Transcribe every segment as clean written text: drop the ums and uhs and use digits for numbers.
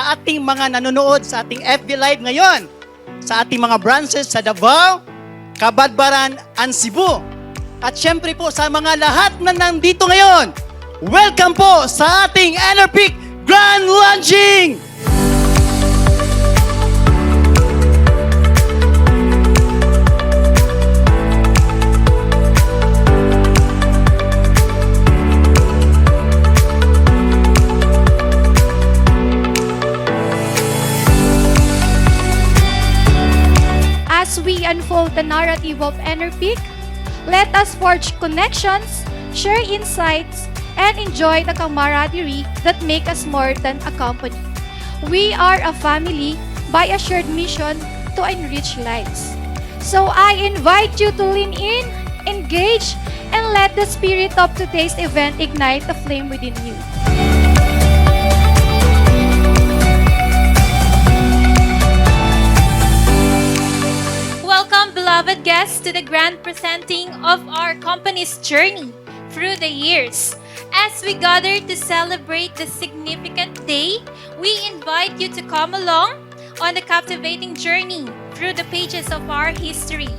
sa ating mga nanonood sa ating FB Live ngayon, sa ating mga branches sa Davao, Cabadbaran, and Cebu. At syempre po sa mga lahat na nandito ngayon, welcome po sa ating EnerPeak Grand Launching! As we unfold the narrative of EnerPeak, let us forge connections, share insights, and enjoy the camaraderie that make us more than a company. We are a family by a shared mission to enrich lives. So I invite you to lean in, engage, and let the spirit of today's event ignite the flame within you. Welcome, beloved guests, to the grand presenting of our company's journey through the years. As we gather to celebrate this significant day, we invite you to come along on the captivating journey through the pages of our history,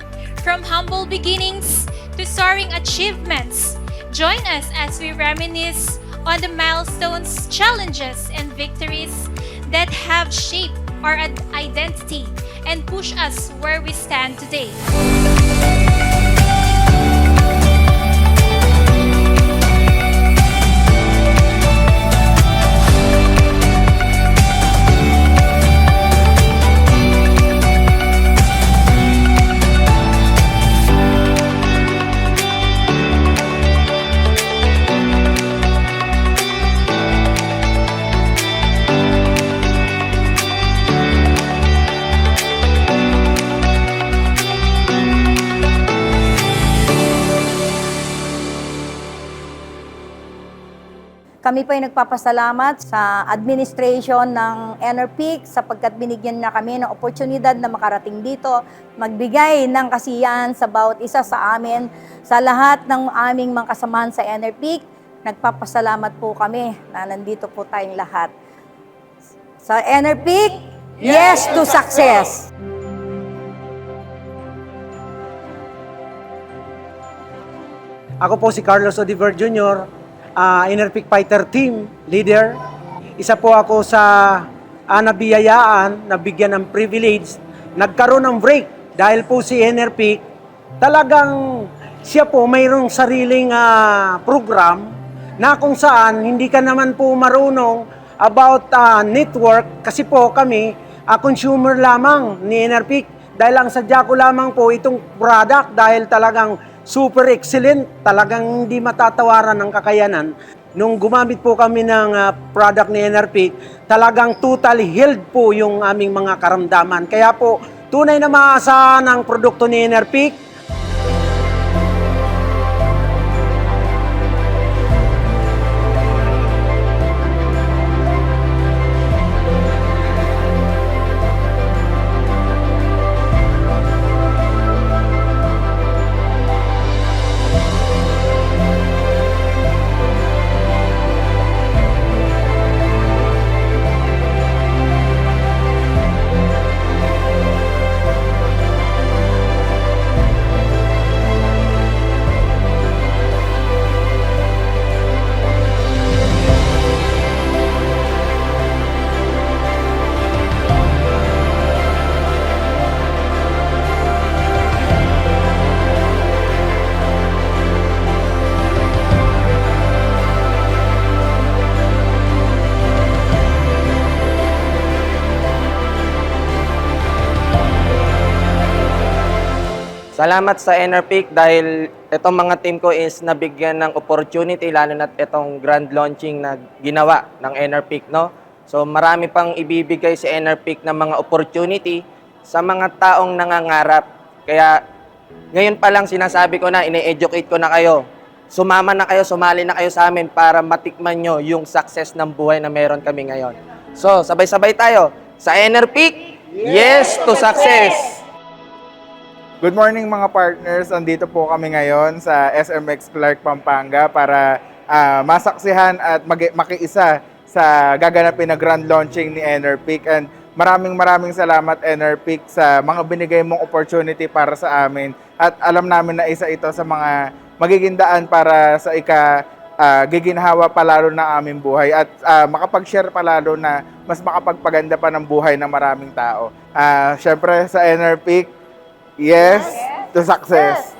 from humble beginnings to soaring achievements. Join us as we reminisce on the milestones, challenges, and victories that have shaped our identity and push us where we stand today. Kami po ay nagpapasalamat sa administration ng EnerPeak sapagkat binigyan na kami ng oportunidad na makarating dito, magbigay ng kasiyahan sa bawat isa sa amin, sa lahat ng aming mga kasamahan sa EnerPeak. Nagpapasalamat po kami na nandito po tayong lahat. Sa EnerPeak, yes to success! Ako po si Carlos Odiver Jr., EnerPeak Fighter Team Leader. Isa po ako sa nabiyayaan, nabigyan ng privilege, nagkaroon ng break dahil po si EnerPeak, talagang siya po mayroong sariling program na kung saan hindi ka naman po marunong about network kasi po kami consumer lamang ni EnerPeak dahil ang sadya ko lamang po itong product dahil talagang super excellent, talagang hindi matatawaran ng kakayanan. Nung gumamit po kami ng product ni EnerPeak, talagang totally healed po yung aming mga karamdaman. Kaya po, tunay na maasahan ang produkto ni EnerPeak. Salamat sa EnerPeak dahil itong mga team ko is nabigyan ng opportunity, lalo na itong grand launching na ginawa ng EnerPeak, no? So marami pang ibibigay si EnerPeak ng mga opportunity sa mga taong nangangarap. Kaya ngayon pa lang sinasabi ko na, ine-educate ko na kayo. Sumama na kayo, sumali na kayo sa amin para matikman nyo yung success ng buhay na meron kami ngayon. So sabay-sabay tayo. Sa EnerPeak, yes to success! Good morning mga partners, andito po kami ngayon sa SMX Clark, Pampanga para masaksihan at makiisa sa sa gaganapin na grand launching ni Enerpeak. And maraming salamat Enerpeak sa mga binigay mong opportunity para sa amin. At alam namin na isa ito sa mga magiging daan para sa giginhawa palalo ng aming buhay at makapag-share palalo na mas makapagpaganda pa ng buhay ng maraming tao. Syempre sa Enerpeak, yes to success!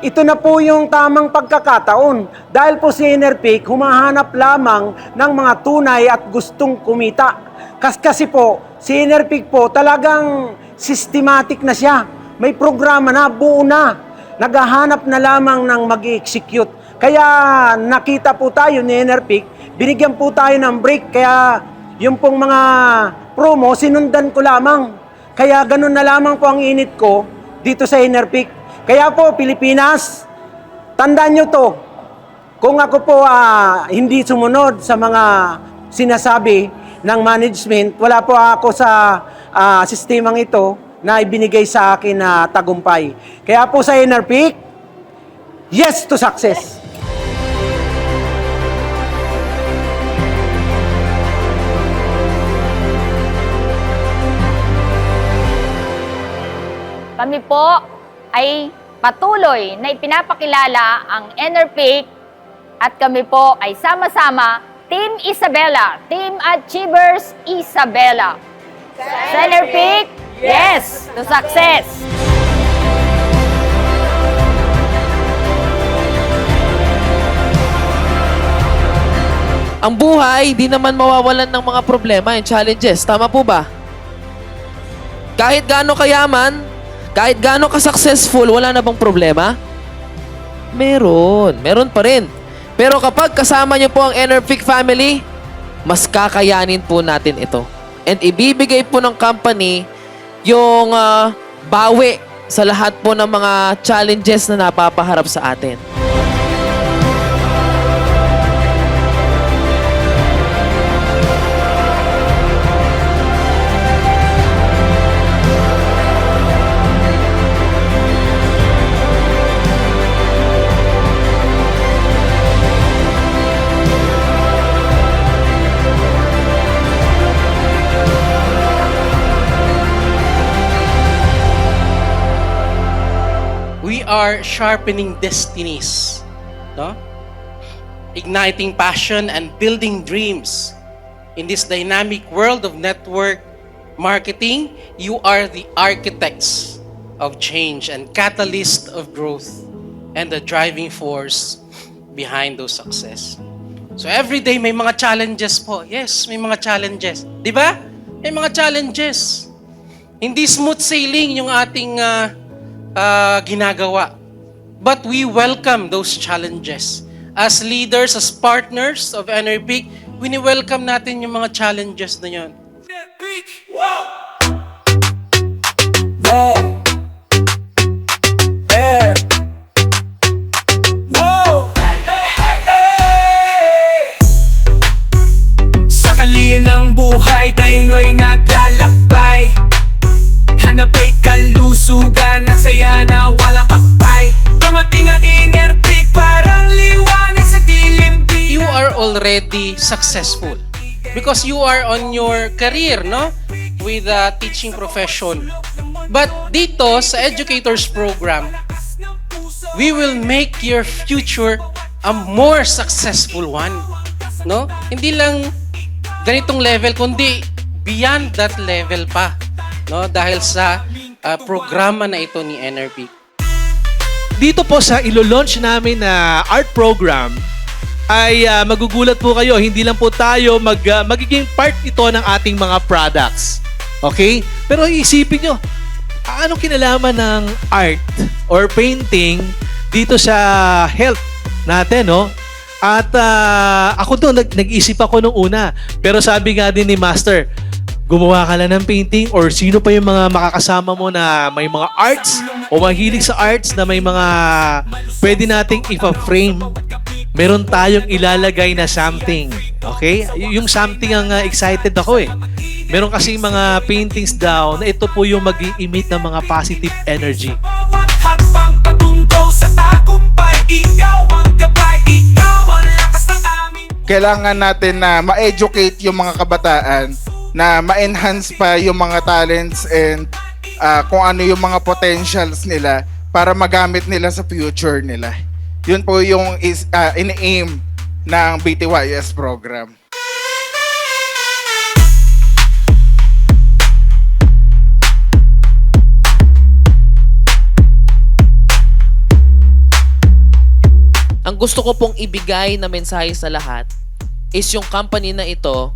Ito na po yung tamang pagkakataon dahil po si Enerpeak humahanap lamang ng mga tunay at gustong kumita. Kasi po, si Enerpeak po talagang systematic na siya. May programa na, buo na. Naghahanap na lamang ng mag-execute. Kaya nakita po tayo ni Enerpeak, binigyan po tayo ng break. Kaya yung pong mga promo, sinundan ko lamang. Kaya ganun na lamang po ang init ko dito sa Enerpeak. Kaya po, Pilipinas, tandaan nyo to. Kung ako po hindi sumunod sa mga sinasabi ng management, wala po ako sa sistemang ito na ibinigay sa akin na tagumpay. Kaya po sa Enerpeak, yes to success! Kami po ay patuloy na ipinapakilala ang Enerpeak at kami po ay sama-sama Team Isabela, Team Achievers Isabela. Sa Enerpeak, yes to success! Ang buhay, di naman mawawalan ng mga problema and challenges. Tama po ba? Kahit gaano kayaman, kahit gaano ka-successful, wala na bang problema? Meron. Meron pa rin. Pero kapag kasama niyo po ang Enerpeak family, mas kakayanin po natin ito. And ibibigay po ng company yung bawi sa lahat po ng mga challenges na napapaharap sa atin. We are sharpening destinies, no? Igniting passion and building dreams. In this dynamic world of network marketing, you are the architects of change and catalyst of growth and the driving force behind those success. So every day may mga challenges po. Yes, may mga challenges. Di ba? May mga challenges. Hindi smooth sailing yung ating ginagawa. But we welcome those challenges. As leaders, as partners of Enerpeak, wini-welcome natin yung mga challenges na yun. Sa kalye ng buhay, tayo'y naglalakbay. Hanap'y kalusugan at saya na walang kakbay. Dumating ang Enerpeak, parang liwanag sa dilim. You are already successful because you are on your career, no? With a teaching profession. But dito sa Educators Program, we will make your future a more successful one, no? Hindi lang ganitong level, kundi beyond that level pa, no? Dahil sa programa na ito ni Enerpeak. Dito po sa ilo-launch namin na art program ay magugulat po kayo. Hindi lang po tayo magiging part ito ng ating mga products. Okay? Pero isipin nyo, anong kinalaman ng art or painting dito sa health natin, no? At ako doon, nag-isip ako nung una. Pero sabi nga din ni Master, gumawa ka lang ng painting or sino pa yung mga makakasama mo na may mga arts o mahilig sa arts na may mga pwede nating ipa-frame. Meron tayong ilalagay na something. Okay? Yung something ang excited ako eh. Meron kasi mga paintings daw na ito po yung mag-i-emit ng mga positive energy. Bawat hakbang patungo sa tagumpay, ikaw ang gabay. kailangan natin na ma-educate yung mga kabataan, na ma-enhance pa yung mga talents and kung ano yung mga potentials nila para magamit nila sa future nila. Yun po yung ini-aim ng BTYS program. Ang gusto ko pong ibigay na mensahe sa lahat is yung company na ito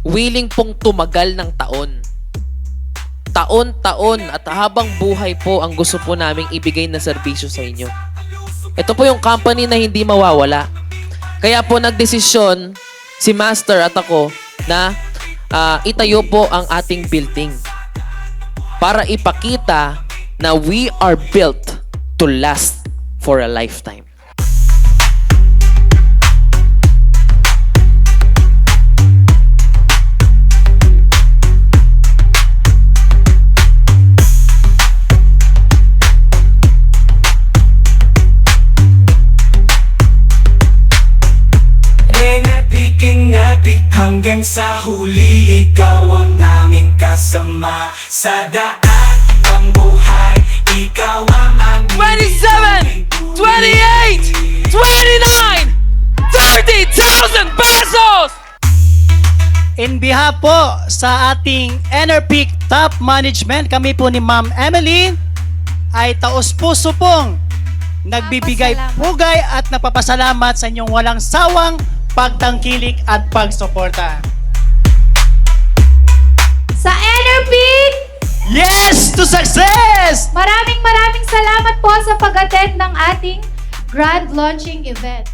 willing pong tumagal ng taon. Taon-taon at habang buhay po ang gusto po naming ibigay na serbisyo sa inyo. Ito po yung company na hindi mawawala. Kaya po nagdesisyon si Master at ako na itayo po ang ating building para ipakita na we are built to last for a lifetime. Ingati hanggang sa huli, ikaw ang aming kasama sa daan ng buhay, ikaw ang aming 27, 28, 29, 30,000 pesos! In behalf po sa ating NRPIC top management, kami po ni Ma'am Emily ay taos-puso pong nagbibigay pugay at napapasalamat sa inyong walang sawang pagtangkilik at pagsuporta. Sa NRPIC, Yes to success! maraming salamat po sa pag-attend ng ating grand launching event.